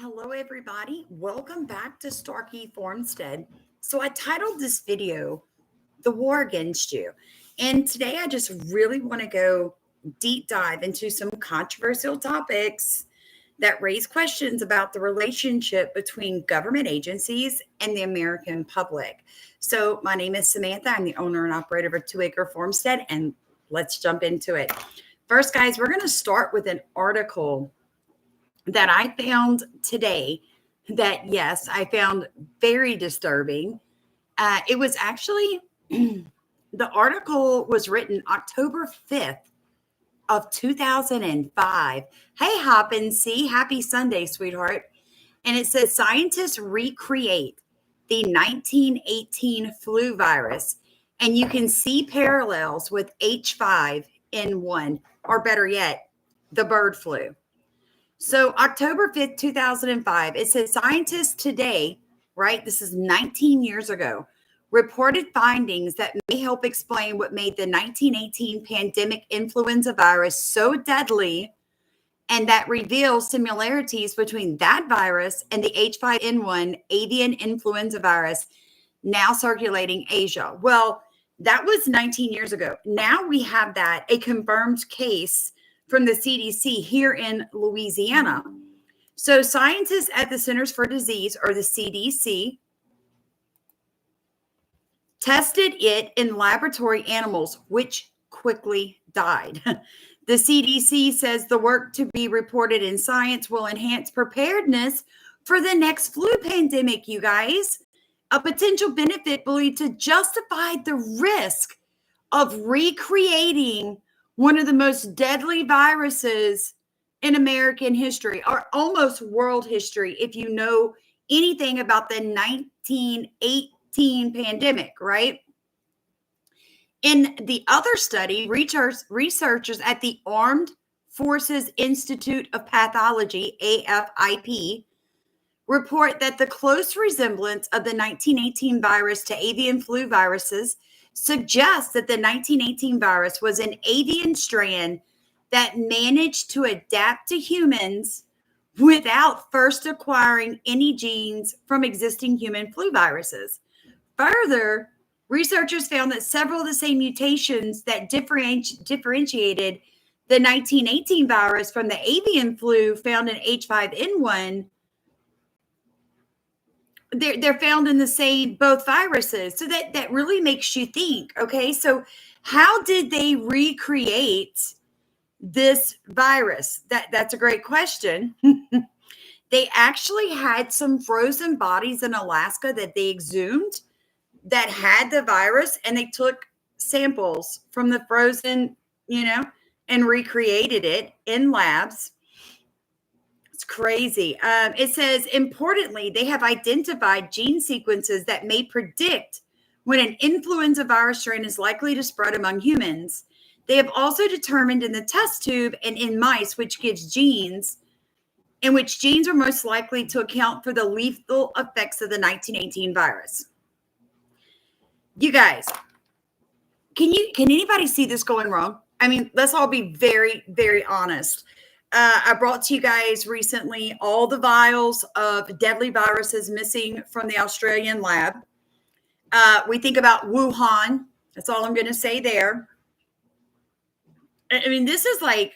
Hello, everybody. Welcome back to Starkey Farmstead. So I titled this video, The War Against You. And today I just really want to go deep dive into some controversial topics that raise questions about the relationship between government agencies and the American public. So my name is Samantha. I'm the owner and operator of a 2-acre farmstead, and let's jump into it. First, guys, we're going to start with an article that I found today that, yes, I found very disturbing. It was actually, the article was written October 5th of 2005. Hey, Hoppin' C, happy Sunday, sweetheart. And it says scientists recreate the 1918 flu virus, and you can see parallels with H5N1, or better yet, the bird flu. So October 5th, 2005, it says scientists today, right? This is 19 years ago, reported findings that may help explain what made the 1918 pandemic influenza virus so deadly, and that reveals similarities between that virus and the H5N1 avian influenza virus now circulating Asia. Well, that was 19 years ago. Now we have that, a confirmed case from the CDC here in Louisiana. So scientists at the Centers for Disease, or the CDC, tested it in laboratory animals, which quickly died. The CDC says the work to be reported in Science will enhance preparedness for the next flu pandemic, you guys. A potential benefit believed to justify the risk of recreating one of the most deadly viruses in American history, or almost world history, if you know anything about the 1918 pandemic, right? In the other study, researchers at the Armed Forces Institute of Pathology, AFIP, report that the close resemblance of the 1918 virus to avian flu viruses suggests that the 1918 virus was an avian strand that managed to adapt to humans without first acquiring any genes from existing human flu viruses. Further, researchers found that several of the same mutations that differentiated the 1918 virus from the avian flu found in H5N1, they're found in the same both viruses. So that really makes you think, okay, so how did they recreate this virus? That's a great question. They actually had some frozen bodies in Alaska that they exhumed that had the virus, and they took samples from the frozen, and recreated it in labs. It's crazy. It says, importantly, they have identified gene sequences that may predict when an influenza virus strain is likely to spread among humans. They have also determined in the test tube and in mice which genes are most likely to account for the lethal effects of the 1918 virus. You guys, can anybody see this going wrong? I mean, let's all be very, very honest. I brought to you guys recently all the vials of deadly viruses missing from the Australian lab. We think about Wuhan. That's all I'm going to say there. I mean, this is like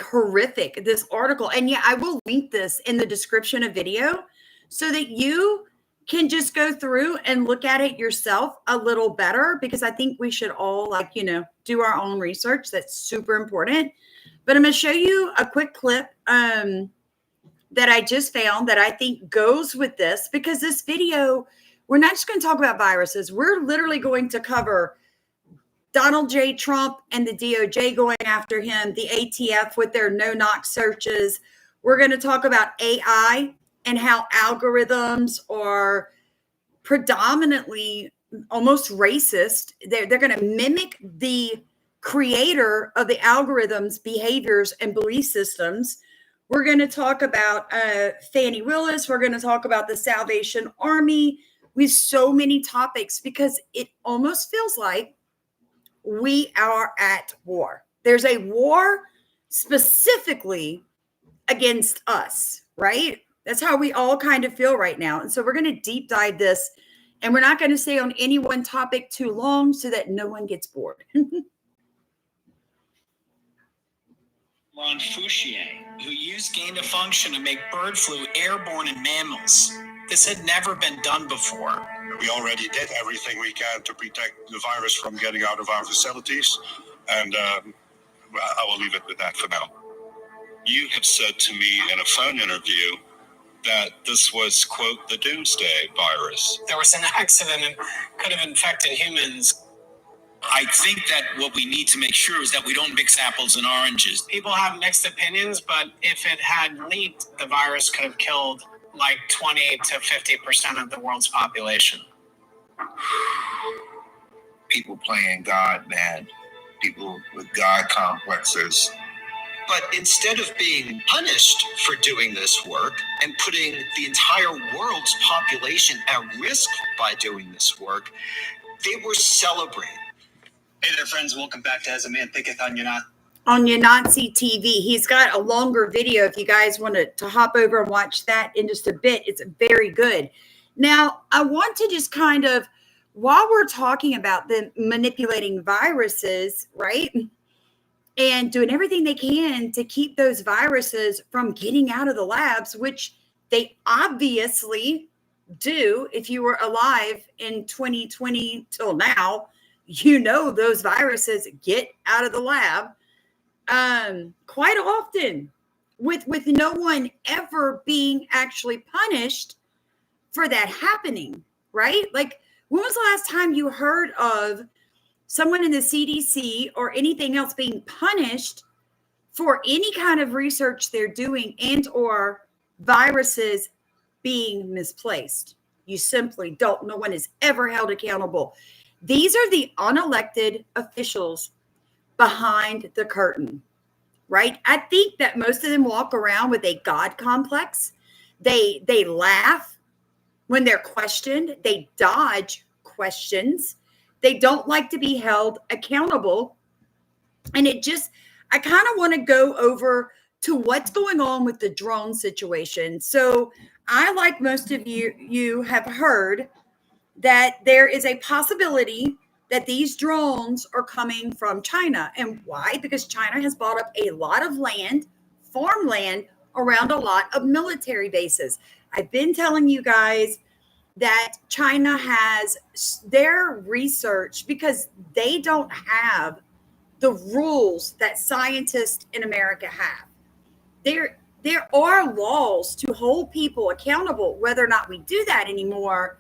horrific, this article. And yeah, I will link this in the description of video so that you can just go through and look at it yourself a little better, because I think we should all do our own research. That's super important. But I'm going to show you a quick clip that I just found that I think goes with this, because this video, we're not just going to talk about viruses. We're literally going to cover Donald J. Trump and the DOJ going after him, the ATF with their no-knock searches. We're going to talk about AI and how algorithms are predominantly almost racist. They're going to mimic the creator of the algorithms' behaviors and belief systems. We're going to talk about Fanny Willis. We're going to talk about the Salvation Army. We have so many topics because it almost feels like we are at war. There's a war specifically against us, right? That's how we all kind of feel right now. And so we're going to deep dive this, and we're not going to stay on any one topic too long so that no one gets bored. Ron Fouchier, who used gain of function to make bird flu airborne in mammals. This had never been done before. We already did everything we can to protect the virus from getting out of our facilities, and I will leave it with that for now. You have said to me in a phone interview that this was, quote, the doomsday virus. There was an accident and could have infected humans. I think that what we need to make sure is that we don't mix apples and oranges. People have mixed opinions, but if it had leaked, the virus could have killed like 20 to 50% of the world's population. People playing God, man. People with God complexes. But instead of being punished for doing this work and putting the entire world's population at risk by doing this work, they were celebrated. Hey there, friends. Welcome back to As a Man Thinketh on Your Nazi TV. He's got a longer video if you guys want to hop over and watch that in just a bit. It's very good. Now, I want to just kind of, while we're talking about them manipulating viruses, right, and doing everything they can to keep those viruses from getting out of the labs, which they obviously do. If you were alive in 2020 till now, you know those viruses get out of the lab quite often with no one ever being actually punished for that happening, right? Like, when was the last time you heard of someone in the CDC or anything else being punished for any kind of research they're doing and or viruses being misplaced? You simply don't. No one is ever held accountable. These are the unelected officials behind the curtain, right? I think that most of them walk around with a God complex. They laugh when they're questioned. They dodge questions. They don't like to be held accountable. And I kind of want to go over to what's going on with the drone situation. So I, like most of you have heard that there is a possibility that these drones are coming from China. And why? Because China has bought up a lot of land, farmland, around a lot of military bases. I've been telling you guys that China has their research, because they don't have the rules that scientists in America have. There are laws to hold people accountable. Whether or not we do that anymore,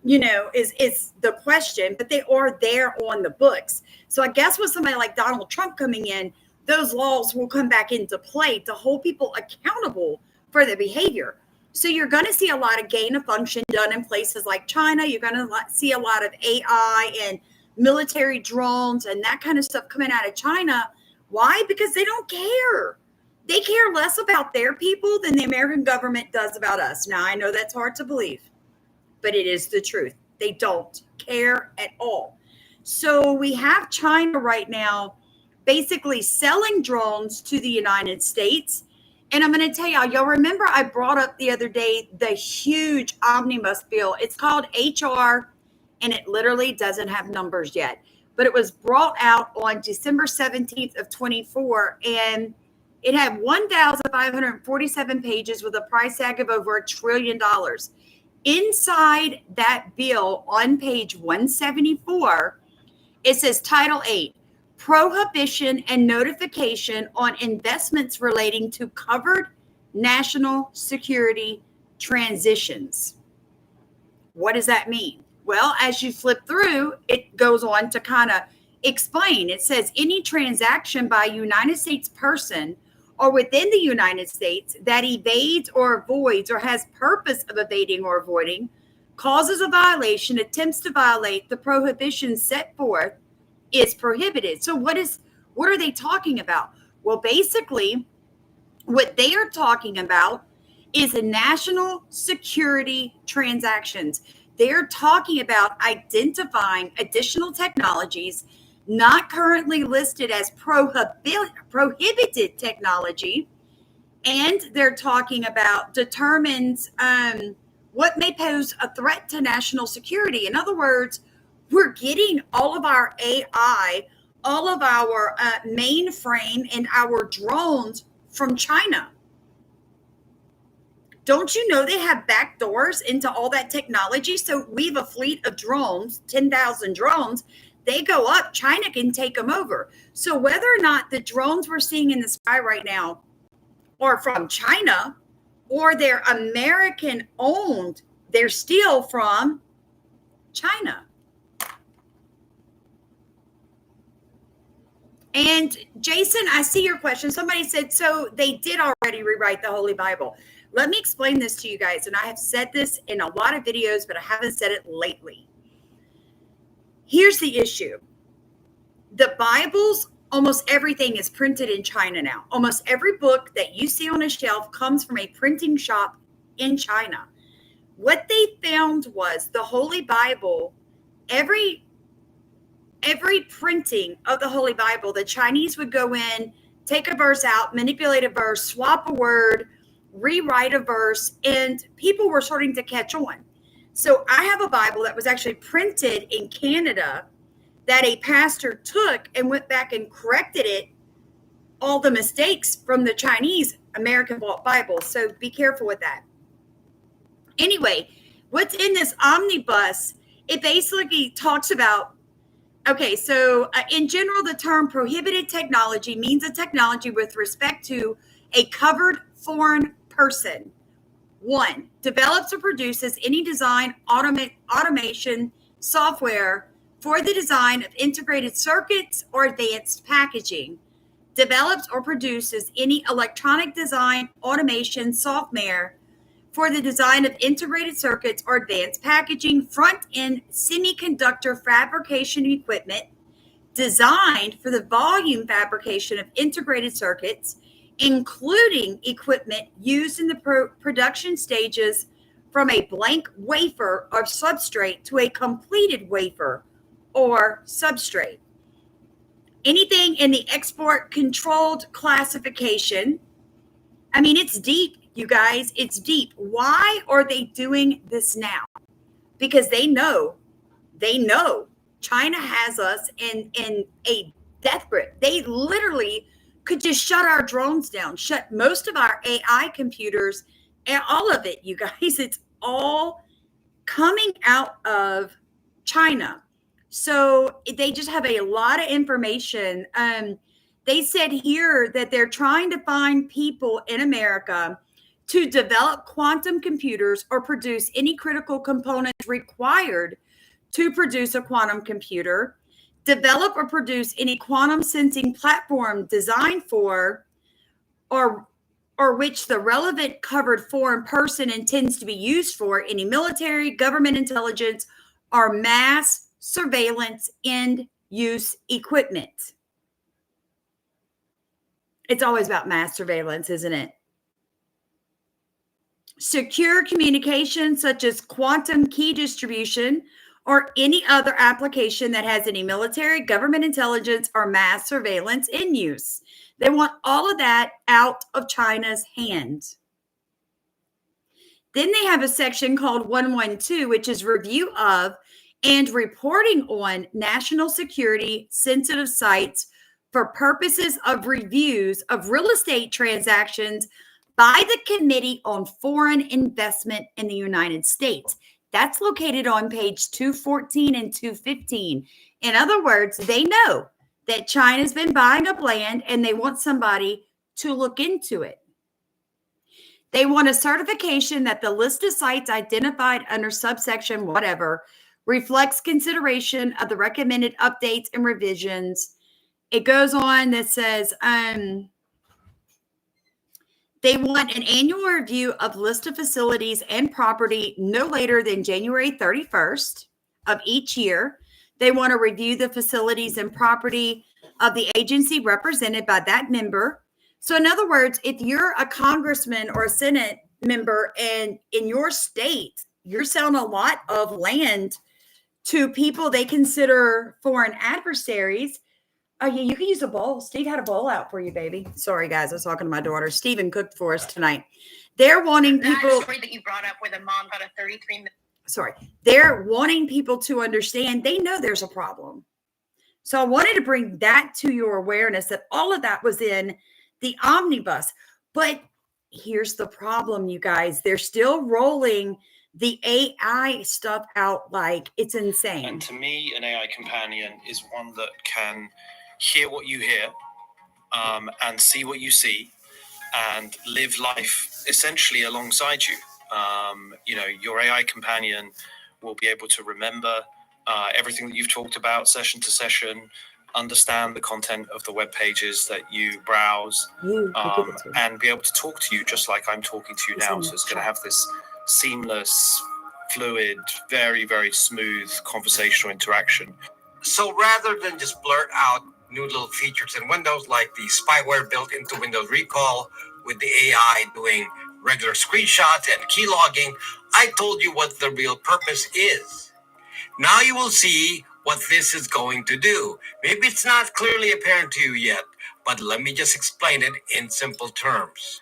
is the question, but they are there on the books. So I guess with somebody like Donald Trump coming in, those laws will come back into play to hold people accountable for their behavior. So you're going to see a lot of gain of function done in places like China. You're going to see a lot of AI and military drones and that kind of stuff coming out of China. Why? Because they don't care. They care less about their people than the American government does about us. Now, I know that's hard to believe, but it is the truth. They don't care at all. So we have China right now basically selling drones to the United States. And I'm going to tell y'all remember I brought up the other day the huge omnibus bill. It's called HR, and it literally doesn't have numbers yet. But it was brought out on December 17th of 24, and it had 1,547 pages with a price tag of over $1 trillion. Inside that bill, on page 174, it says Title 8, Prohibition and Notification on Investments Relating to Covered National Security Transitions. What does that mean? Well, as you flip through, it goes on to kind of explain. It says any transaction by a United States person or within the United States that evades or avoids or has purpose of evading or avoiding, causes a violation, attempts to violate the prohibitions set forth, is prohibited. So what are they talking about? Well, basically, what they are talking about is a national security transactions. They're talking about identifying additional technologies not currently listed as prohibited technology And they're talking about determines what may pose a threat to national security. In other words, we're getting all of our AI, all of our mainframe and our drones from China. Don't you know they have back doors into all that technology? So we have a fleet of drones, 10,000 drones. They go up, China can take them over. So whether or not the drones we're seeing in the sky right now are from China or they're American owned, they're still from China. And Jason, I see your question. Somebody said, so they did already rewrite the Holy Bible. Let me explain this to you guys. And I have said this in a lot of videos, but I haven't said it lately. Here's the issue. The Bible's almost everything is printed in China now. Almost every book that you see on a shelf comes from a printing shop in China. What they found was the Holy Bible, every printing of the Holy Bible, the Chinese would go in, take a verse out, manipulate a verse, swap a word, rewrite a verse, and people were starting to catch on. So I have a Bible that was actually printed in Canada that a pastor took and went back and corrected it, all the mistakes from the Chinese American bought Bible. So be careful with that. Anyway, what's in this omnibus, it basically talks about, okay, so in general, the term prohibited technology means a technology with respect to a covered foreign person. 1, develops or produces any design, automation, software for the design of integrated circuits or advanced packaging. Develops or produces any electronic design, automation, software for the design of integrated circuits or advanced packaging, front-end semiconductor fabrication equipment designed for the volume fabrication of integrated circuits, including equipment used in the production stages from a blank wafer or substrate to a completed wafer or substrate. Anything in the export controlled classification. I mean, it's deep, you guys. It's deep. Why are they doing this now? Because they know China has us in a death grip. They literally could just shut our drones down, shut most of our AI computers, and all of it, you guys. It's all coming out of China. So they just have a lot of information. They said here that they're trying to find people in America to develop quantum computers or produce any critical components required to produce a quantum computer, develop or produce any quantum sensing platform designed for or which the relevant covered foreign person intends to be used for any military, government intelligence, or mass surveillance end use equipment. It's always about mass surveillance, isn't it? Secure communication such as quantum key distribution or any other application that has any military, government intelligence, or mass surveillance in use. They want all of that out of China's hands. Then they have a section called 112, which is review of and reporting on national security sensitive sites for purposes of reviews of real estate transactions by the Committee on Foreign Investment in the United States. That's located on page 214 and 215. In other words, they know that China's been buying up land and they want somebody to look into it. They want a certification that the list of sites identified under subsection whatever reflects consideration of the recommended updates and revisions. It goes on that says they want an annual review of list of facilities and property no later than January 31st of each year. They want to review the facilities and property of the agency represented by that member. So in other words, if you're a congressman or a Senate member and in your state, you're selling a lot of land to people they consider foreign adversaries, Oh, yeah, you can use a bowl. Steve had a bowl out for you, baby. Sorry, guys. I was talking to my daughter. Steven cooked for us tonight. They're wanting people. That story that you brought up where the mom got a 33-minute. Sorry. They're wanting people to understand they know there's a problem. So I wanted to bring that to your awareness that all of that was in the omnibus. But here's the problem, you guys. They're still rolling the AI stuff out like it's insane. And to me, an AI companion is one that can hear what you hear, and see what you see, and live life essentially alongside you. Your AI companion will be able to remember everything that you've talked about session to session, understand the content of the web pages that you browse, and be able to talk to you just like I'm talking to you now. So it's going to have this seamless, fluid, very, very smooth conversational interaction. So rather than just blurt out new little features in Windows like the spyware built into Windows Recall with the AI doing regular screenshots and key logging, I told you what the real purpose is. Now you will see what this is going to do. Maybe it's not clearly apparent to you yet, but let me just explain it in simple terms.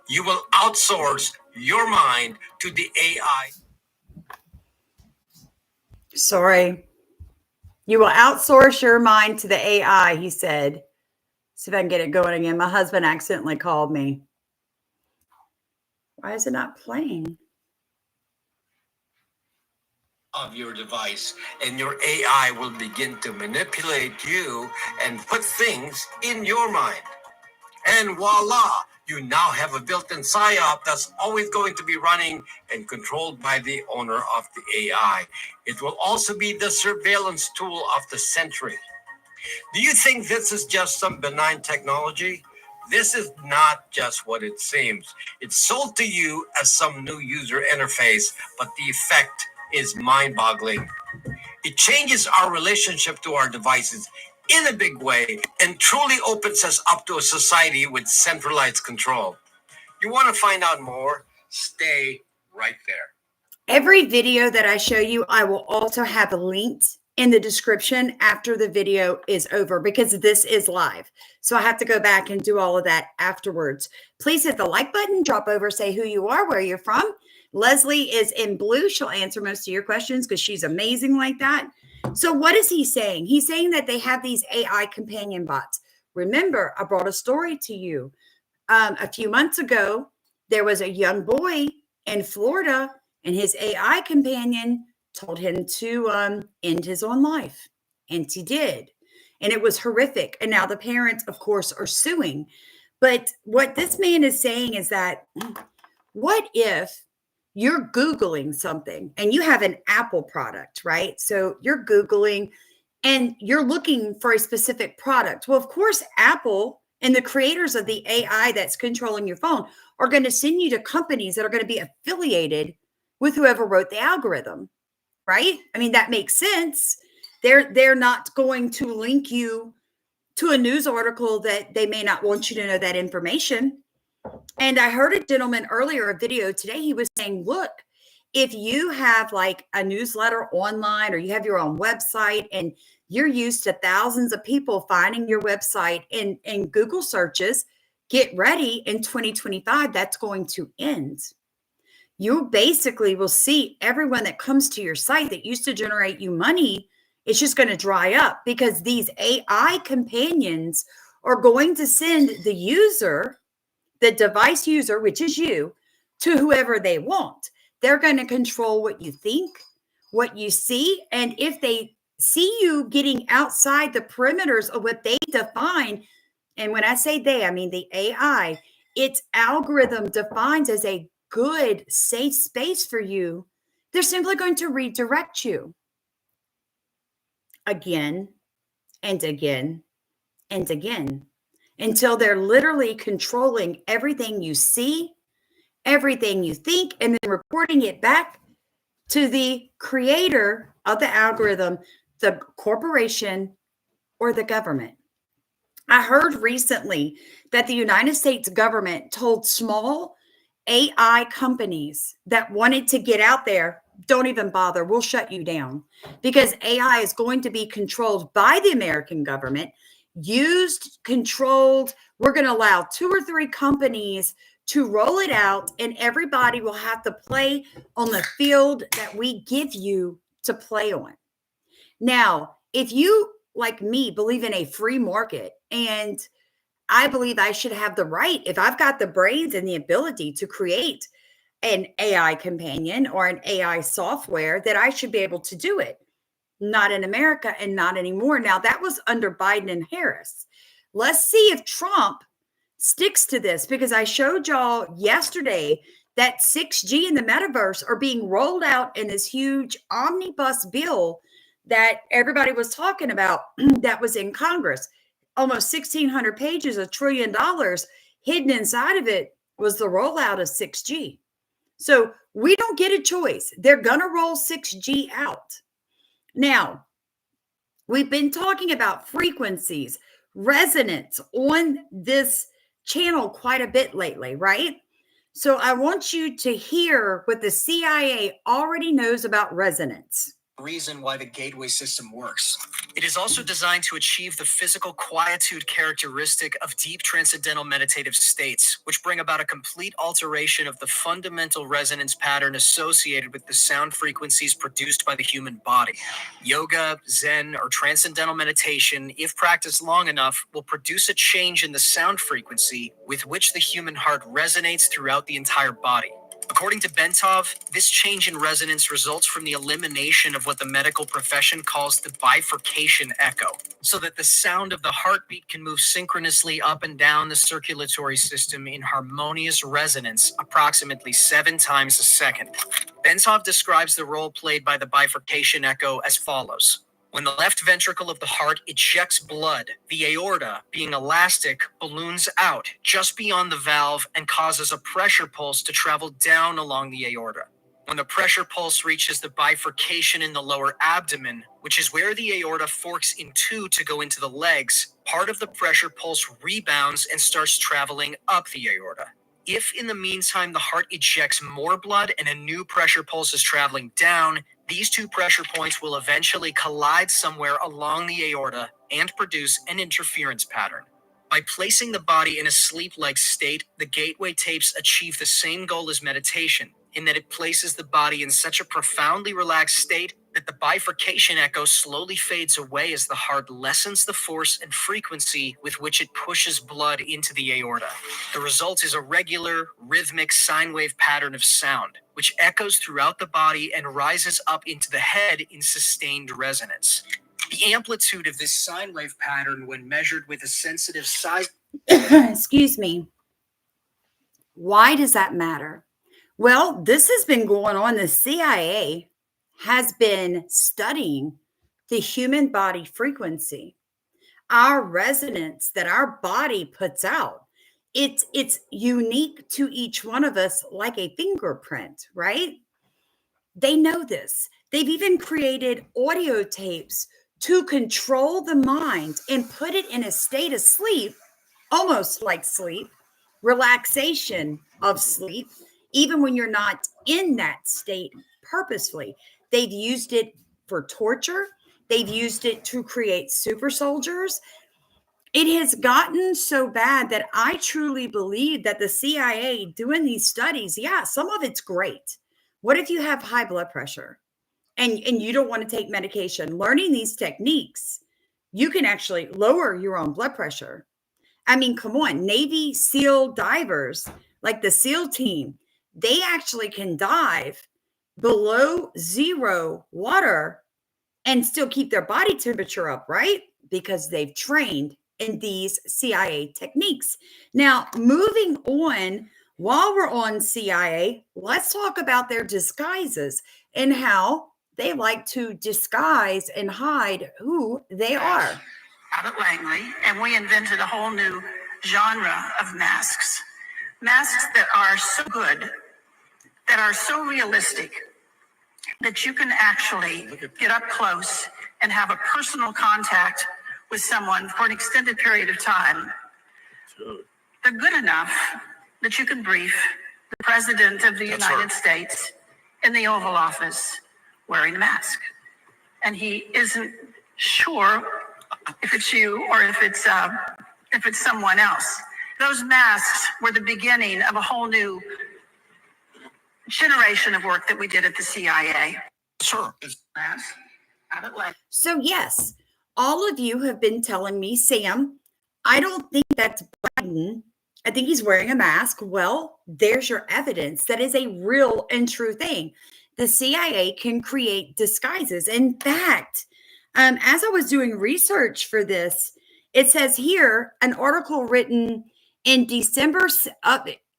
You will outsource your mind to the AI. Sorry. You will outsource your mind to the AI, he said. See if I can get it going again. My husband accidentally called me. Why is it not playing? Of your device, and your AI will begin to manipulate you and put things in your mind. And voila, you now have a built-in PSYOP that's always going to be running and controlled by the owner of the AI. It will also be the surveillance tool of the century. Do you think this is just some benign technology? This is not just what it seems. It's sold to you as some new user interface, but the effect is mind-boggling. It changes our relationship to our devices in a big way and truly opens us up to a society with centralized control. You want to find out more? Stay right there. Every video that I show you, I will also have linked in the description after the video is over because this is live. So I have to go back and do all of that afterwards. Please hit the like button, drop over, say who you are, where you're from. Leslie is in blue. She'll answer most of your questions because she's amazing like that. So what is he saying? He's saying that they have these AI companion bots. Remember, I brought a story to you. A few months ago, there was a young boy in Florida, and his AI companion told him to end his own life. And he did. And it was horrific. And now the parents, of course, are suing. But what this man is saying is that, what if you're Googling something and you have an Apple product, right? So you're Googling and you're looking for a specific product. Well, of course, Apple and the creators of the AI that's controlling your phone are going to send you to companies that are going to be affiliated with whoever wrote the algorithm, right? I mean, that makes sense. They're not going to link you to a news article that they may not want you to know that information. And I heard a gentleman earlier, a video today, he was saying, look, if you have like a newsletter online or you have your own website and you're used to thousands of people finding your website in Google searches, get ready. In 2025, that's going to end. You basically will see everyone that comes to your site that used to generate you money, it's just going to dry up because these AI companions are going to send the user, the device user, which is you, to whoever they want. They're going to control what you think, what you see. And if they see you getting outside the perimeters of what they define, and when I say they, I mean the AI, its algorithm defines as a good, safe space for you, they're simply going to redirect you again and again and again until they're literally controlling everything you see, everything you think, and then reporting it back to the creator of the algorithm, the corporation or the government. I heard recently that the United States government told small AI companies that wanted to get out there, don't even bother. We'll shut you down because AI is going to be controlled by the American government. used, controlled. We're going to allow 2 or 3 companies to roll it out, and everybody will have to play on the field that we give you to play on. Now, if you, like me, believe in a free market, and I believe I should have the right, if I've got the brains and the ability to create an AI companion or an AI software, that I should be able to do it. Not in America and not anymore. Now, that was under Biden and Harris. Let's see if Trump sticks to this, because I showed y'all yesterday that 6G and the metaverse are being rolled out in this huge omnibus bill that everybody was talking about that was in Congress. Almost 1,600 pages, $1 trillion. Hidden inside of it was the rollout of 6G. So we don't get a choice. They're going to roll 6G out. Now, we've been talking about frequencies, resonance on this channel quite a bit lately, right? So I want you to hear what the CIA already knows about resonance. Reason why the gateway system works. It is also designed to achieve the physical quietude characteristic of deep transcendental meditative states, which bring about a complete alteration of the fundamental resonance pattern associated with the sound frequencies produced by the human body. Yoga, Zen, or transcendental meditation, if practiced long enough, will produce a change in the sound frequency with which the human heart resonates throughout the entire body. According to Bentov, this change in resonance results from the elimination of what the medical profession calls the bifurcation echo, so that the sound of the heartbeat can move synchronously up and down the circulatory system in harmonious resonance approximately 7 times a second. Bentov describes the role played by the bifurcation echo as follows. When the left ventricle of the heart ejects blood, the aorta, being elastic, balloons out just beyond the valve and causes a pressure pulse to travel down along the aorta. When the pressure pulse reaches the bifurcation in the lower abdomen, which is where the aorta forks in two to go into the legs, part of the pressure pulse rebounds and starts traveling up the aorta. If in the meantime the heart ejects more blood and a new pressure pulse is traveling down, these 2 pressure points will eventually collide somewhere along the aorta and produce an interference pattern. By placing the body in a sleep-like state, the gateway tapes achieve the same goal as meditation, in that it places the body in such a profoundly relaxed state that the bifurcation echo slowly fades away as the heart lessens the force and frequency with which it pushes blood into the aorta. The result is a regular, rhythmic sine wave pattern of sound, which echoes throughout the body and rises up into the head in sustained resonance. The amplitude of this sine wave pattern, when measured with a sensitive size... Excuse me. Why does that matter? Well, this has been going on. The CIA has been studying the human body frequency, our resonance that our body puts out. It's unique to each one of us, like a fingerprint, right? They know this. They've even created audio tapes to control the mind and put it in a state of sleep, almost like sleep, relaxation of sleep, even when you're not in that state purposefully. They've used it for torture. They've used it to create super soldiers. It has gotten so bad that I truly believe that the CIA doing these studies, yeah, some of it's great. What if you have high blood pressure and you don't want to take medication? Learning these techniques, you can actually lower your own blood pressure. I mean, come on, Navy SEAL divers, like the SEAL team, they actually can dive below 0 water and still keep their body temperature up, right? Because they've trained in these CIA techniques. Now, moving on, while we're on CIA, let's talk about their disguises and how they like to disguise and hide who they are. Out at Langley, and we invented a whole new genre of masks. Masks that are so good, that are so realistic, that you can actually get up close and have a personal contact with someone for an extended period of time. They're good enough that you can brief the President of the United States in the Oval Office wearing a mask. And he isn't sure if it's you or if it's someone else. Those masks were the beginning of a whole new generation of work that we did at the CIA. Sure. So, yes, all of you have been telling me, Sam, I don't think that's Biden. I think he's wearing a mask. Well, there's your evidence. That is a real and true thing. The CIA can create disguises. In fact, as I was doing research for this, it says here an article written in December,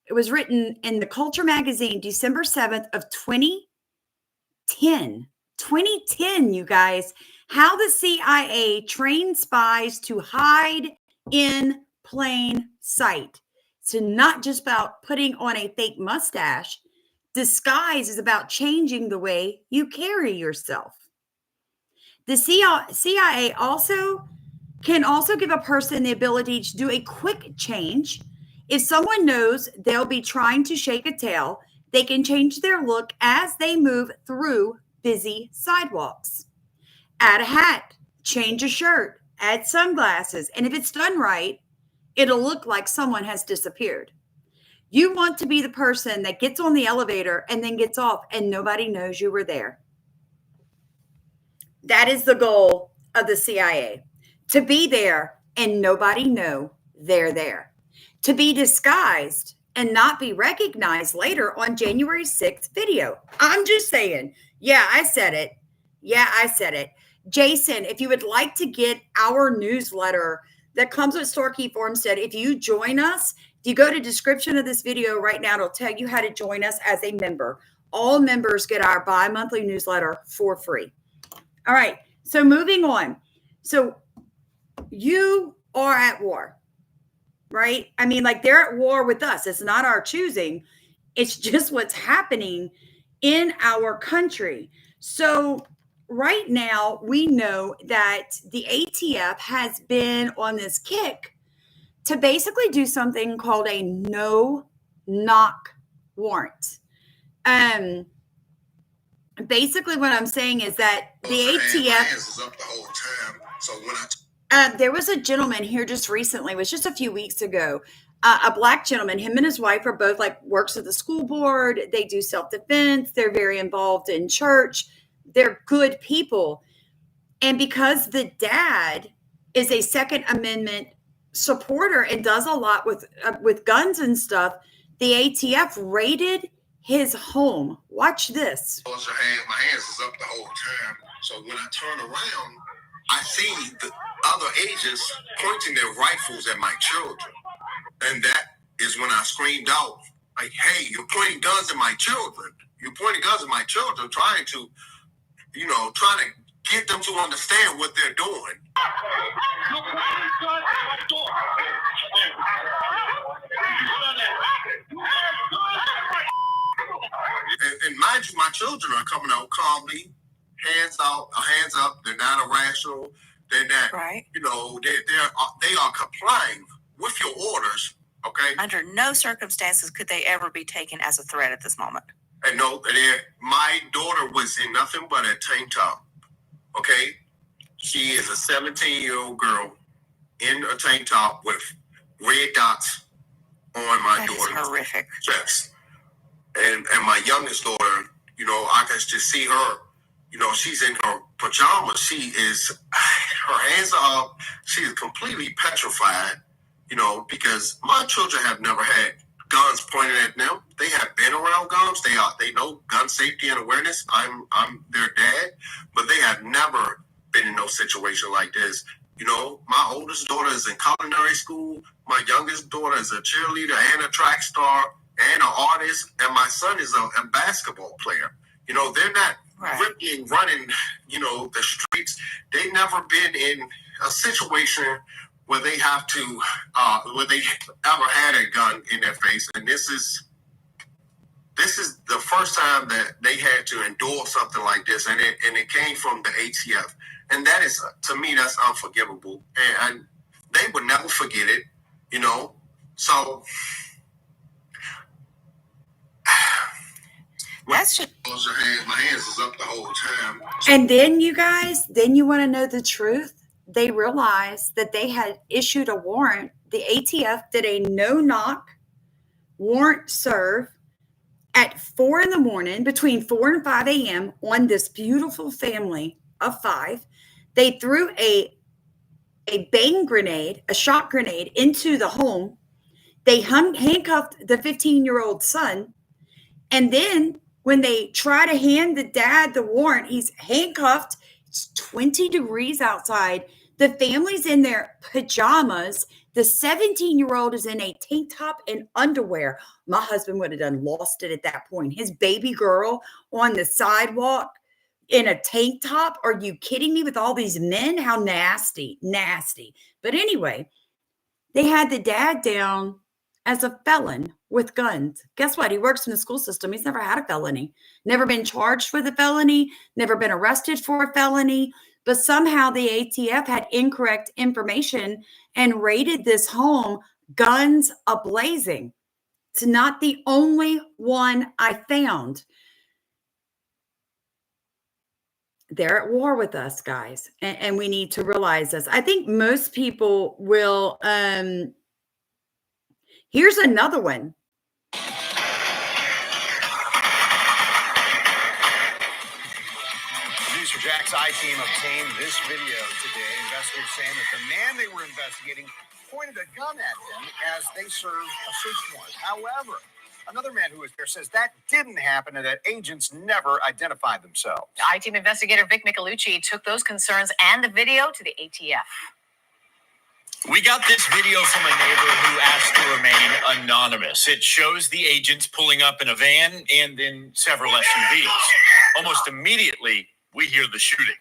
it was written in the Culture magazine, December 7th of 2010. 2010, you guys, how the CIA trained spies to hide in plain sight. So not just about putting on a fake mustache. Disguise is about changing the way you carry yourself. The CIA can also give a person the ability to do a quick change. If someone knows they'll be trying to shake a tail, they can change their look as they move through busy sidewalks. Add a hat, change a shirt, add sunglasses, and if it's done right, it'll look like someone has disappeared. You want to be the person that gets on the elevator and then gets off and nobody knows you were there. That is the goal of the CIA, to be there and nobody know they're there. To be disguised and not be recognized later on January 6th video. I'm just saying. Yeah, I said it. Jason, if you would like to get our newsletter that comes with Starkey Farmstead, if you join us, if you go to the description of this video right now, it'll tell you how to join us as a member. All members get our bi-monthly newsletter for free. All right, so moving on. So you are at war, right? I mean, like they're at war with us. It's not our choosing. It's just what's happening in our country. So right now, we know that the ATF has been on this kick to basically do something called a no-knock warrant. Basically, what I'm saying is that the ATF. There was a gentleman here just recently, it was just a few weeks ago, a black gentleman, him and his wife are both like works at the school board. They do self-defense. They're very involved in church. They're good people. And because the dad is a Second Amendment supporter and does a lot with guns and stuff, the ATF raided his home. Watch this. My hands is up the whole time. So when I turn around, I see the other agents pointing their rifles at my children. And that is when I screamed out, like, hey, you're pointing guns at my children. You're pointing guns at my children, trying to get them to understand what they're doing. And mind you, my children are coming out calmly, hands out, hands up. They're not irrational. They're not, right. They are complying with your orders. Okay. Under no circumstances could they ever be taken as a threat at this moment. And no, my daughter was in nothing but a tank top. Okay, she is a 17-year-old girl in a tank top with red dots on my daughter's horrific chest. And my youngest daughter, I can just see her. She's in her pajamas. Her hands are up. She is completely petrified. Because my children have never had guns pointed at them. They have been around guns. They know gun safety and awareness. I'm their dad, but they have never been in no situation like this. My oldest daughter is in culinary school. My youngest daughter is a cheerleader and a track star and an artist, and my son is a basketball player. They're not ripping, running, the streets. They've never been in a situation where they have to, where they ever had a gun in their face. And this is the first time that they had to endure something like this. And it came from the ATF. And that is, to me, that's unforgivable. And they would never forget it, So that's just close your hands. My hands is up the whole time. And then you guys, you want to know the truth? they realized that they had issued a warrant. The ATF did a no-knock warrant serve at 4 in the morning, between 4 and 5 a.m. on this beautiful family of 5. They threw a bang grenade, a shot grenade, into the home. They handcuffed the 15-year-old son. And then when they try to hand the dad the warrant, he's handcuffed. It's 20 degrees outside. The family's in their pajamas. The 17-year-old is in a tank top and underwear. My husband would have lost it at that point. His baby girl on the sidewalk in a tank top. Are you kidding me, with all these men? How nasty, nasty. But anyway, they had the dad down as a felon with guns. Guess what? He works in the school system. He's never had a felony, never been charged with a felony, never been arrested for a felony. But somehow the ATF had incorrect information and raided this home, guns ablazing. It's not the only one I found. They're at war with us, guys, and we need to realize this. I think most people will. Here's another one. The News4Jack's I-Team obtained this video today. Investigators saying that the man they were investigating pointed a gun at them as they served a search warrant. However, another man who was there says that didn't happen and that agents never identified themselves. I-Team investigator Vic Michelucci took those concerns and the video to the ATF. We got this video from a neighbor who asked to remain anonymous. It shows the agents pulling up in a van and in several SUVs. Almost immediately, we hear the shooting.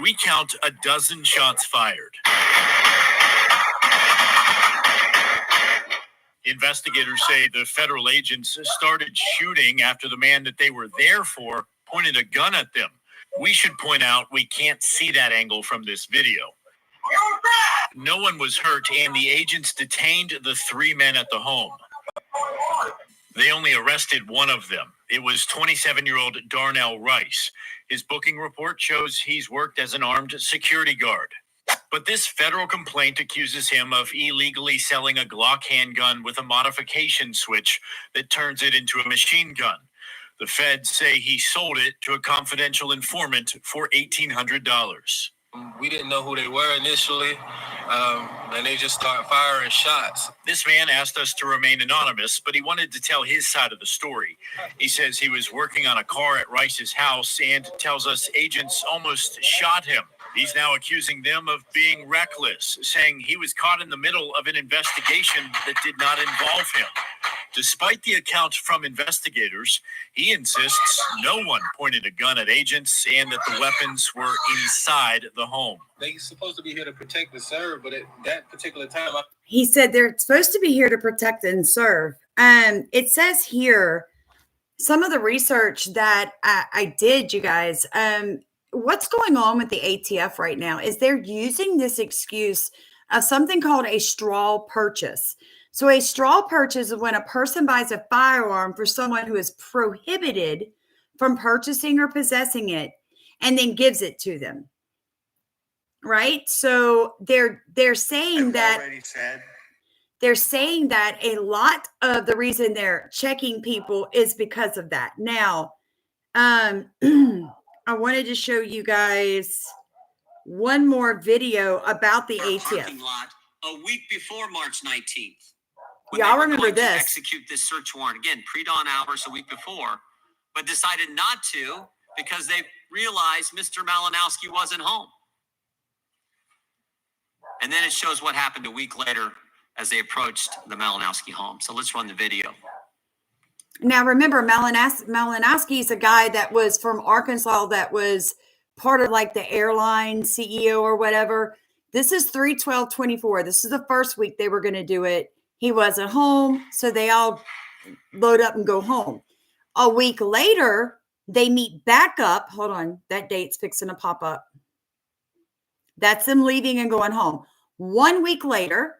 We count a dozen shots fired. Investigators say the federal agents started shooting after the man that they were there for pointed a gun at them. We should point out we can't see that angle from this video. No one was hurt, and the agents detained the 3 men at the home. They only arrested one of them. It was 27-year-old Darnell Rice. His booking report shows he's worked as an armed security guard. But this federal complaint accuses him of illegally selling a Glock handgun with a modification switch that turns it into a machine gun. The feds say he sold it to a confidential informant for $1,800. We didn't know who they were initially, and they just started firing shots. This man asked us to remain anonymous, but he wanted to tell his side of the story. He says he was working on a car at Rice's house and tells us agents almost shot him. He's now accusing them of being reckless, saying he was caught in the middle of an investigation that did not involve him. Despite the account from investigators, he insists no one pointed a gun at agents and that the weapons were inside the home. They're supposed to be here to protect and serve, but at that particular time, He said they're supposed to be here to protect and serve. It says here, some of the research that I did, you guys, what's going on with the ATF right now is they're using this excuse of something called a straw purchase. So a straw purchase is when a person buys a firearm for someone who is prohibited from purchasing or possessing it and then gives it to them. Right? So they're saying that they're saying that a lot of the reason they're checking people is because of that. Now, I wanted to show you guys one more video about the ATF. Parking lot a week before March 19th. Y'all remember this? To execute this search warrant again, pre-dawn hours a week before, but decided not to because they realized Mr. Malinowski wasn't home. And then it shows what happened a week later as they approached the Malinowski home. So let's run the video. Now, remember, Malinowski is a guy that was from Arkansas that was part of like the airline CEO or whatever. This is 3/12/24. This is the first week they were going to do it. He wasn't home, so they all load up and go home. A week later, they meet back up. Hold on, that date's fixing to pop up. That's them leaving and going home. 1 week later,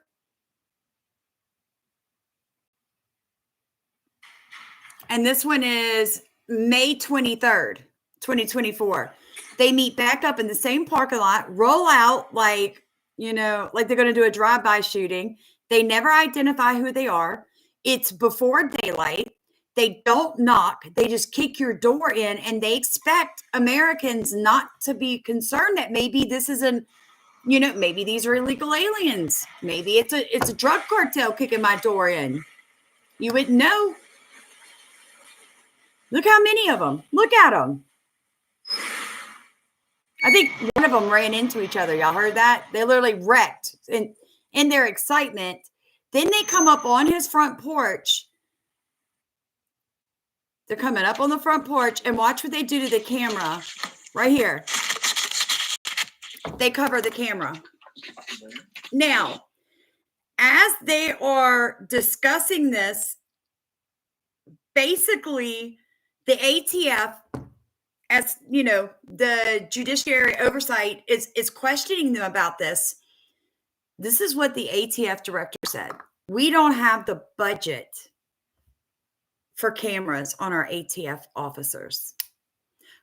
and this one is May 23rd, 2024. They meet back up in the same parking lot, roll out like they're going to do a drive-by shooting. They never identify who they are. It's before daylight. They don't knock. They just kick your door in, and they expect Americans not to be concerned that maybe this isn't, maybe these are illegal aliens. Maybe it's a drug cartel kicking my door in. You wouldn't know. Look how many of them. Look at them. I think one of them ran into each other. Y'all heard that? They literally wrecked in their excitement. Then they come up on his front porch. They're coming up on the front porch, and watch what they do to the camera right here. They cover the camera. Now, as they are discussing this, basically the ATF, as you know, the judiciary oversight is questioning them about this. This is what the ATF director said. We don't have the budget for cameras on our ATF officers.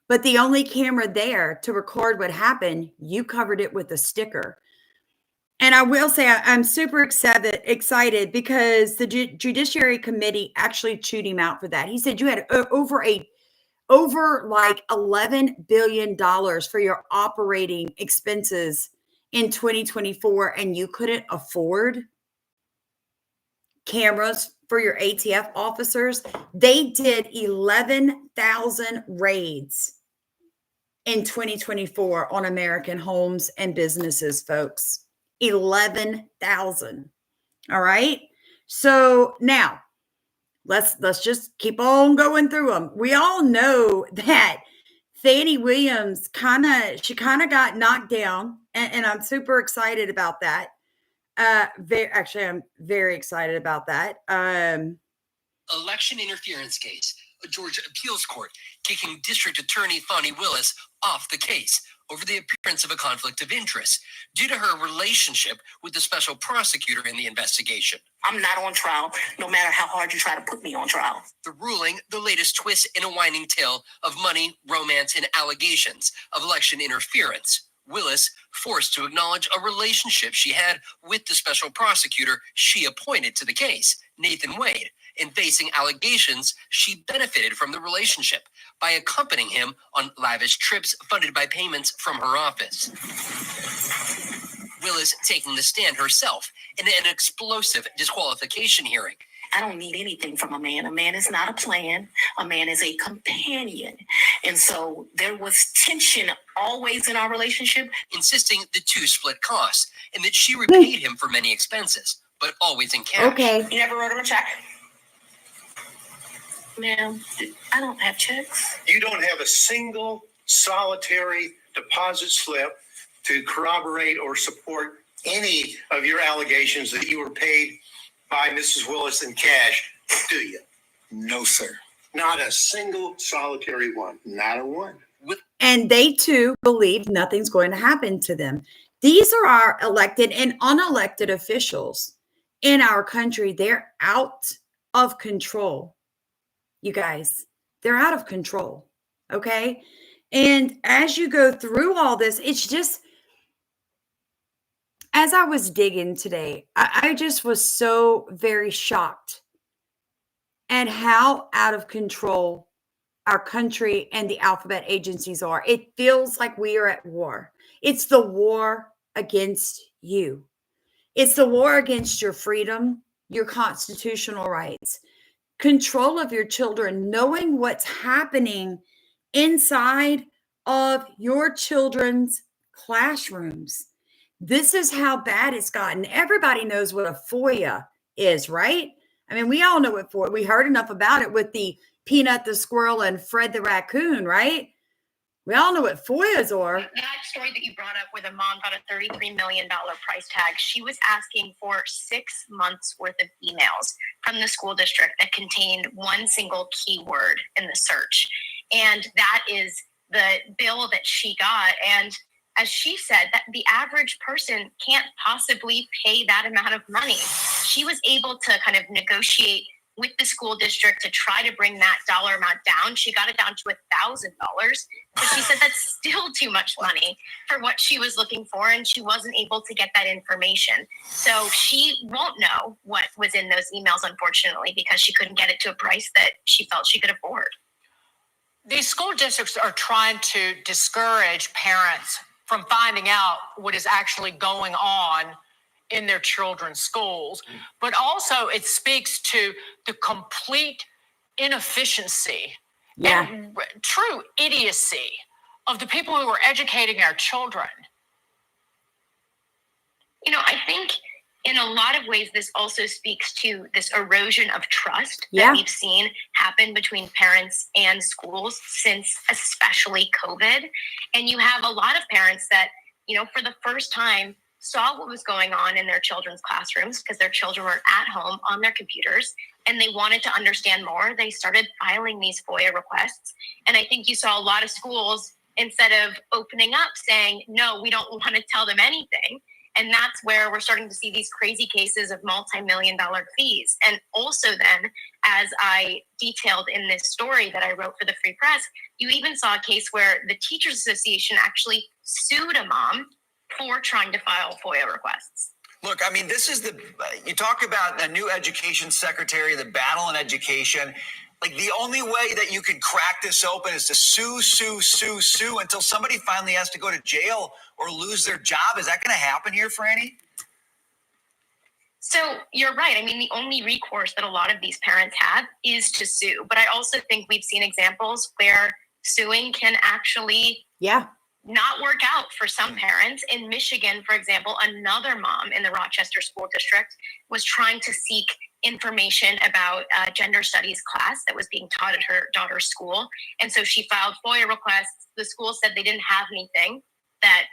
But the only camera there to record what happened, you covered it with a sticker. And I will say I'm super excited because the Judiciary Committee actually chewed him out for that. He said you had over like $11 billion for your operating expenses in 2024, and you couldn't afford cameras for your ATF officers. They did 11,000 raids in 2024 on American homes and businesses, folks. 11,000. All right. So now let's just keep on going through them. We all know that Fanny Willis kind of got knocked down, and I'm super excited about that. I'm very excited about that. Election interference case. A Georgia appeals court kicking District Attorney Fanny Willis off the case over the appearance of a conflict of interest due to her relationship with the special prosecutor in the investigation. I'm not on trial, no matter how hard you try to put me on trial. The ruling, the latest twist in a winding tale of money, romance, and allegations of election interference. Willis forced to acknowledge a relationship she had with the special prosecutor she appointed to the case, Nathan Wade, in facing allegations she benefited from the relationship by accompanying him on lavish trips funded by payments from her office. Willis taking the stand herself in an explosive disqualification hearing. I don't need anything from a man. A man is not a plan. A man is a companion. And so there was tension always in our relationship. Insisting the two split costs and that she repaid him for many expenses, but always in cash. Okay. You never wrote him a check? Ma'am, I don't have checks. You don't have a single solitary deposit slip to corroborate or support any of your allegations that you were paid by Mrs. Willis in cash, do you? No, sir. Not a single solitary one. Not a one. And they too believe nothing's going to happen to them. These are our elected and unelected officials in our country. They're out of control. You guys, they're out of control. Okay. And as you go through all this, it's just, as I was digging today, I just was so very shocked at how out of control our country and the alphabet agencies are. It feels like we are at war. It's the war against you. It's the war against your freedom, your constitutional rights, control of your children, knowing what's happening inside of your children's classrooms. This is how bad it's gotten. Everybody knows what a FOIA is, right? I mean, we all know what FOIA. We heard enough about it with the Peanut the squirrel and Fred the raccoon, right? We all know what FOIAs are. That story that you brought up where the mom got a $33 million price tag, she was asking for 6 months worth of emails from the school district that contained one single keyword in the search. And that is the bill that she got. And as she said, that the average person can't possibly pay that amount of money. She was able to kind of negotiate with the school district to try to bring that dollar amount down. She got it down to $1,000, but she said that's still too much money for what she was looking for, and she wasn't able to get that information. So she won't know what was in those emails, unfortunately, because she couldn't get it to a price that she felt she could afford. These school districts are trying to discourage parents from finding out what is actually going on in their children's schools, but also it speaks to the complete inefficiency and true idiocy of the people who are educating our children. You know, I think in a lot of ways, this also speaks to this erosion of trust that we've seen happen between parents and schools since especially COVID. And you have a lot of parents that, you know, for the first time saw what was going on in their children's classrooms because their children were at home on their computers and they wanted to understand more. They started filing these FOIA requests. And I think you saw a lot of schools, instead of opening up, saying, no, we don't want to tell them anything. And that's where we're starting to see these crazy cases of multi-million-dollar fees. And also then, as I detailed in this story that I wrote for the Free Press, you even saw a case where the Teachers Association actually sued a mom for trying to file FOIA requests. Look, I mean, this is you talk about a new education secretary, the battle in education. Like, the only way that you can crack this open is to sue until somebody finally has to go to jail or lose their job. Is that going to happen here, Franny? So you're right. I mean, the only recourse that a lot of these parents have is to sue. But I also think we've seen examples where suing can actually not work out for some parents. In Michigan, for example, another mom in the Rochester School District was trying to seek information about a gender studies class that was being taught at her daughter's school. And so she filed FOIA requests. The school said they didn't have anything that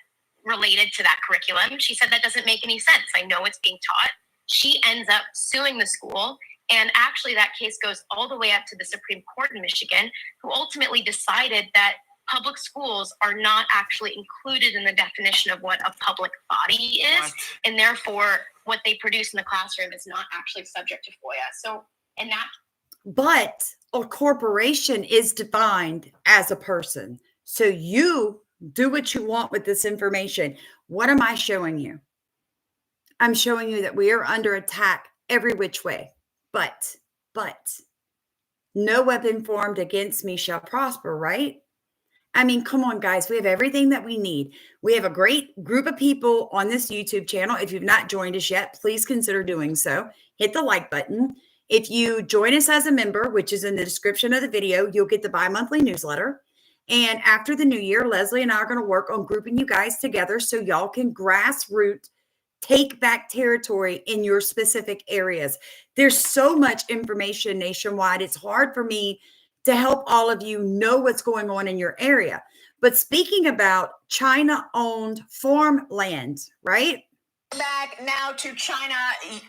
related to that curriculum. She said, that doesn't make any sense. I know it's being taught. She ends up suing the school. And actually that case goes all the way up to the Supreme Court in Michigan, who ultimately decided that public schools are not actually included in the definition of what a public body is. And therefore, what they produce in the classroom is not actually subject to FOIA. So, and that. But a corporation is defined as a person. So you do what you want with this information. What am I showing you? I'm showing you that we are under attack every which way. But no weapon formed against me shall prosper, right? I mean, come on, guys. We have everything that we need. We have a great group of people on this YouTube channel. If you've not joined us yet, please consider doing so. Hit the like button. If you join us as a member, which is in the description of the video, you'll get the bi-monthly newsletter. And after the new year, Leslie and I are going to work on grouping you guys together so y'all can grassroots take back territory in your specific areas. There's so much information nationwide. It's hard for me to help all of you know what's going on in your area. But speaking about China-owned farmland, right? Back now to China,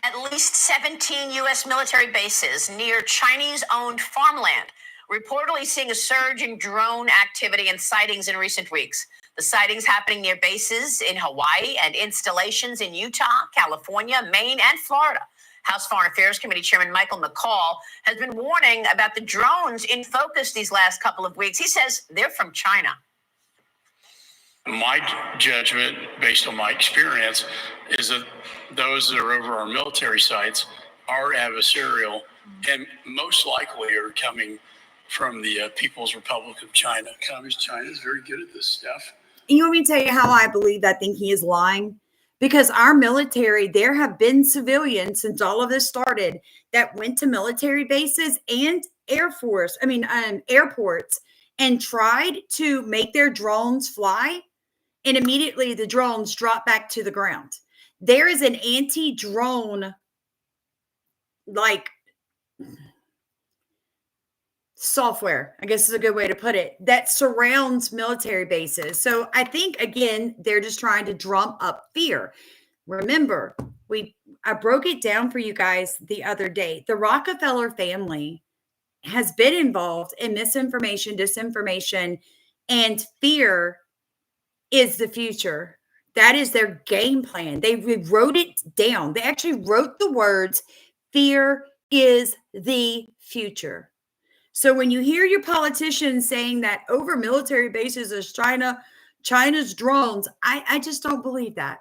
at least 17 U.S. military bases near Chinese-owned farmland, reportedly seeing a surge in drone activity and sightings in recent weeks. The sightings happening near bases in Hawaii and installations in Utah, California, Maine, and Florida. House Foreign Affairs Committee Chairman Michael McCall has been warning about the drones in focus these last couple of weeks. He says they're from China. My judgment, based on my experience, is that those that are over our military sites are adversarial and most likely are coming from the People's Republic of China. Communist China is very good at this stuff. You want me to tell you how I believe that? I think he is lying. Because our military, there have been civilians since all of this started that went to military bases and airports and tried to make their drones fly. And immediately the drones drop back to the ground. There is an anti-drone software, I guess is a good way to put it, that surrounds military bases. So I think, again, they're just trying to drum up fear. Remember, I broke it down for you guys the other day. The Rockefeller family has been involved in misinformation, disinformation, and fear is the future. That is their game plan. They wrote it down. They actually wrote the words fear is the future. So when you hear your politicians saying that over military bases is China's drones, I just don't believe that.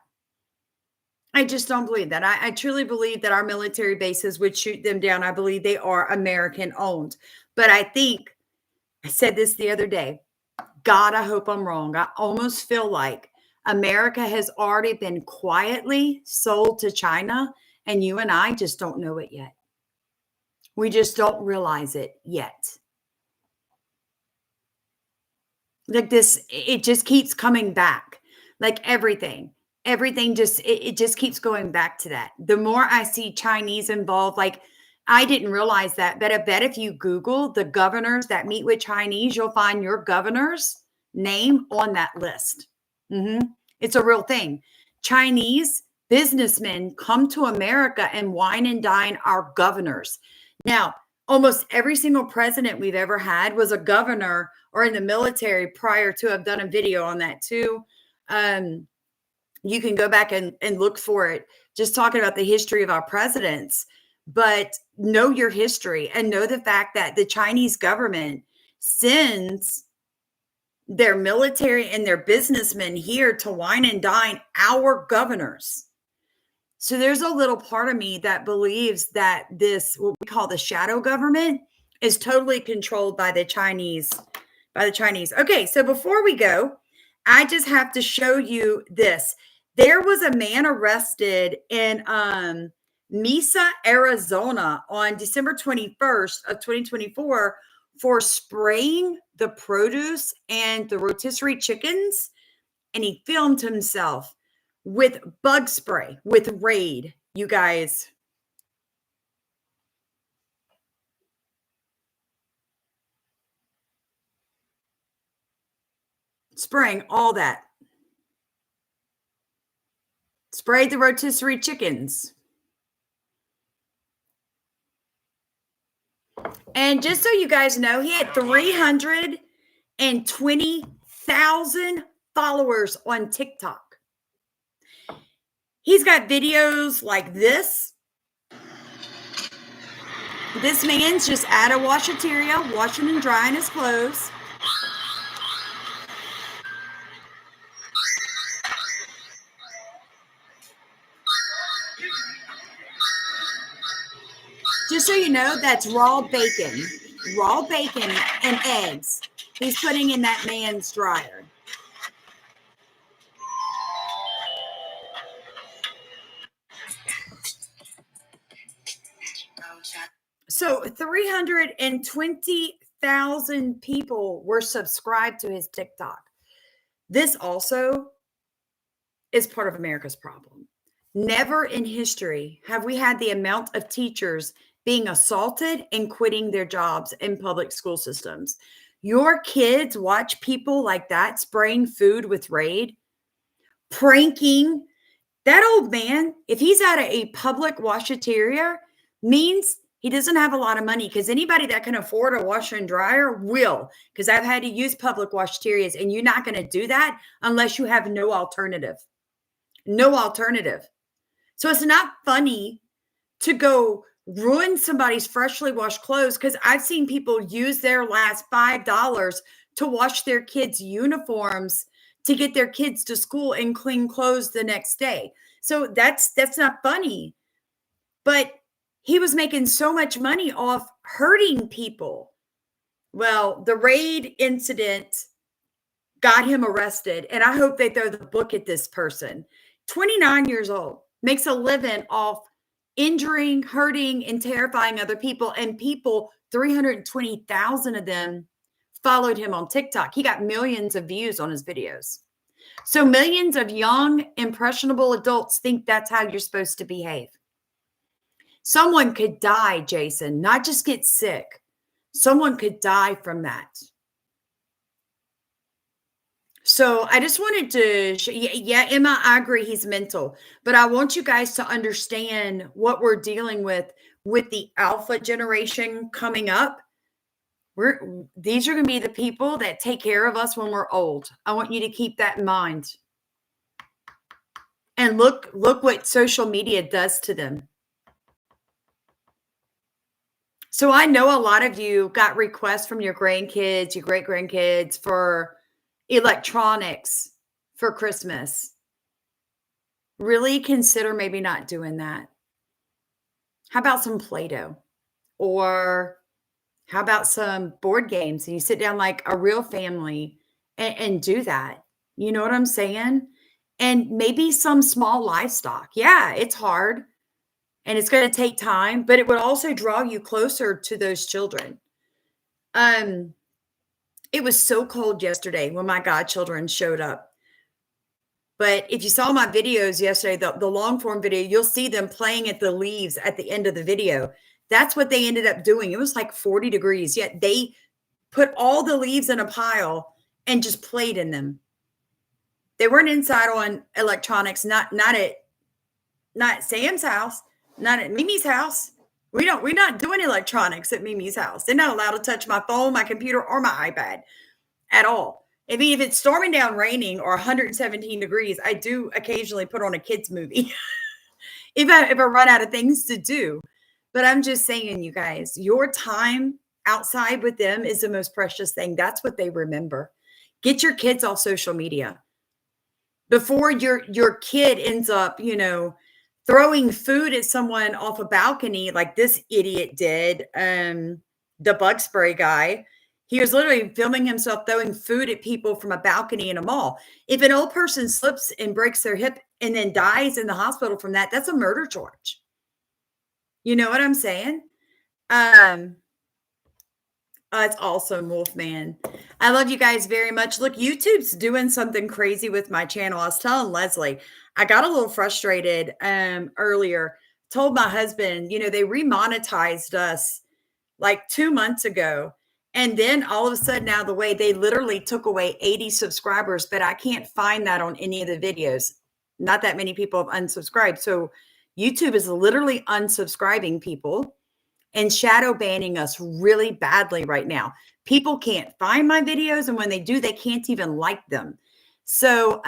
I just don't believe that. I truly believe that our military bases would shoot them down. I believe they are American owned. But I think, I said this the other day, God, I hope I'm wrong. I almost feel like America has already been quietly sold to China, and you and I just don't know it yet. We just don't realize it yet. Like this, it just keeps coming back. Like everything just, it just keeps going back to that. The more I see Chinese involved, like I didn't realize that, but I bet if you Google the governors that meet with Chinese, you'll find your governor's name on that list. It's a real thing. Chinese businessmen come to America and wine and dine our governors. Now, almost every single president we've ever had was a governor or in the military prior to. I've done a video on that too. You can go back and look for it, just talking about the history of our presidents. But know your history and know the fact that the Chinese government sends their military and their businessmen here to wine and dine our governors. So there's a little part of me that believes that this, what we call the shadow government, is totally controlled by the Chinese. Okay, so before we go, I just have to show you this. There was a man arrested in Mesa, Arizona on December 21st of 2024 for spraying the produce and the rotisserie chickens, and he filmed himself with bug spray, with Raid, you guys. Spraying all that. Sprayed the rotisserie chickens. And just so you guys know, he had 320,000 followers on TikTok. He's got videos like this. This man's just at a washateria, washing and drying his clothes. Just so you know, that's raw bacon and eggs. He's putting in that man's dryer. So 320,000 people were subscribed to his TikTok. This also is part of America's problem. Never in history have we had the amount of teachers being assaulted and quitting their jobs in public school systems. Your kids watch people like that spraying food with Raid, pranking. That old man, if he's at a public washateria, means he doesn't have a lot of money, because anybody that can afford a washer and dryer will, because I've had to use public washaterias, and you're not going to do that unless you have no alternative. No alternative. So it's not funny to go ruin somebody's freshly washed clothes, because I've seen people use their last $5 to wash their kids' uniforms to get their kids to school and clean clothes the next day. So that's not funny. But he was making so much money off hurting people. Well, the Raid incident got him arrested, and I hope they throw the book at this person. 29 years old, makes a living off injuring, hurting, and terrifying other people. And people, 320,000 of them followed him on TikTok. He got millions of views on his videos. So millions of young, impressionable adults think that's how you're supposed to behave. Someone could die, Jason, not just get sick. Someone could die from that. So I just wanted to, yeah, Emma, I agree he's mental, but I want you guys to understand what we're dealing with the alpha generation coming up. These are going to be the people that take care of us when we're old. I want you to keep that in mind. And look what social media does to them. So I know a lot of you got requests from your grandkids, your great grandkids for electronics for Christmas. Really consider maybe not doing that. How about some Play-Doh? Or how about some board games and you sit down like a real family and do that? You know what I'm saying? And maybe some small livestock. Yeah, it's hard and it's going to take time, but it would also draw you closer to those children. It was so cold yesterday when my godchildren showed up. But if you saw my videos yesterday, the long form video, you'll see them playing at the leaves at the end of the video. That's what they ended up doing. It was like 40 degrees, yet they put all the leaves in a pile and just played in them. They weren't inside on electronics, not at Sam's house, not at Mimi's house. We're not doing electronics at Mimi's house. They're not allowed to touch my phone, my computer, or my iPad at all. I mean, if it's storming down raining or 117 degrees, I do occasionally put on a kids movie if I run out of things to do. But I'm just saying, you guys, your time outside with them is the most precious thing. That's what they remember. Get your kids off social media. Before your kid ends up, throwing food at someone off a balcony like this idiot did, the bug spray guy. He was literally filming himself throwing food at people from a balcony in a mall. If an old person slips and breaks their hip and then dies in the hospital from that, that's a murder charge. You know what I'm saying? It's awesome, Wolfman. I love you guys very much. Look, YouTube's doing something crazy with my channel. I was telling Leslie, I got a little frustrated earlier. Told my husband, they remonetized us like 2 months ago. And then all of a sudden, out of the way, they literally took away 80 subscribers, but I can't find that on any of the videos. Not that many people have unsubscribed. So YouTube is literally unsubscribing people and shadow banning us really badly right now. People can't find my videos, and when they do, they can't even like them. So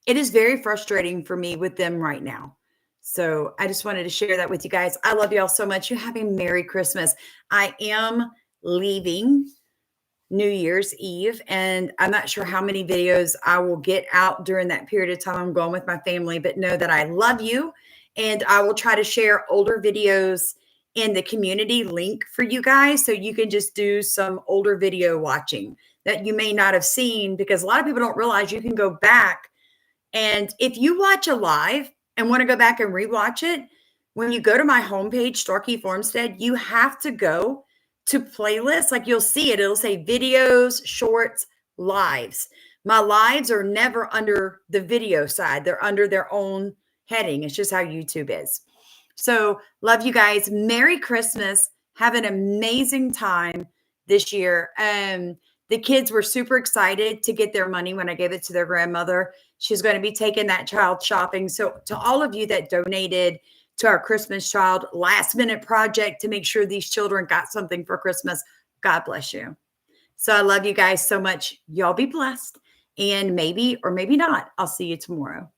it is very frustrating for me with them right now. So I just wanted to share that with you guys. I love y'all so much. You have a Merry Christmas. I am leaving New Year's Eve, and I'm not sure how many videos I will get out during that period of time I'm going with my family, but know that I love you, and I will try to share older videos in the community link for you guys so you can just do some older video watching that you may not have seen, because a lot of people don't realize you can go back, and if you watch a live and want to go back and rewatch it, when you go to my homepage, Starkey Farmstead, you have to go to playlists. Like you'll see it. It'll say videos, shorts, lives. My lives are never under the video side. They're under their own heading. It's just how YouTube is. So love you guys. Merry Christmas. Have an amazing time this year. The kids were super excited to get their money when I gave it to their grandmother. She's going to be taking that child shopping. So to all of you that donated to our Christmas Child last minute project to make sure these children got something for Christmas, God bless you. So I love you guys so much. Y'all be blessed. And maybe or maybe not, I'll see you tomorrow.